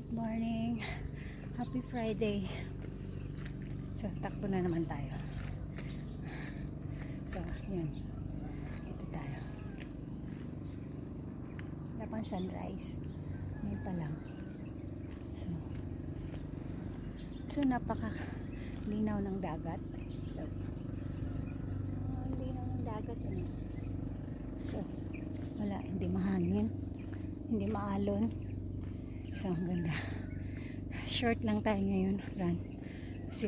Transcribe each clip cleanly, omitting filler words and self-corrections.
Morning. Happy Friday. So, takbo na naman tayo. So, yun. Ito tayo. Wala pang sunrise. Ngayon pa lang. So napaka-linaw ng dagat. Linaw ng dagat. So, wala. Hindi mahangin. Hindi maalon. So, ang ganda. Short lang tayo ngayon, run. Kasi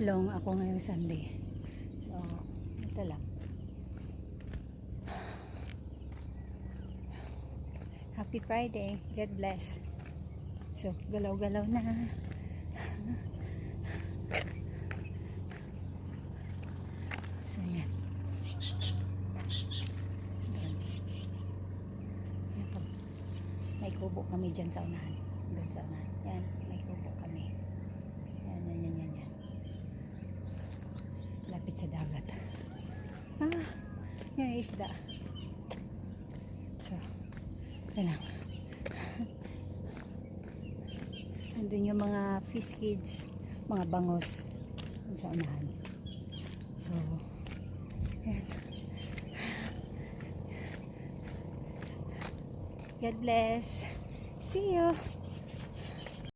long ako ngayong Sunday. So, ito lang. Happy Friday. God bless. So, galaw-galaw na. So, yan. May kubo kami dyan sa unahan. Doon sa unahan. Yan, may kubo kami. Yan. Lapit sa dagat. Yung isda. So, ito lang. Andun yung mga fish kids, mga bangos doon sa unahan. So, yan. God bless. See you.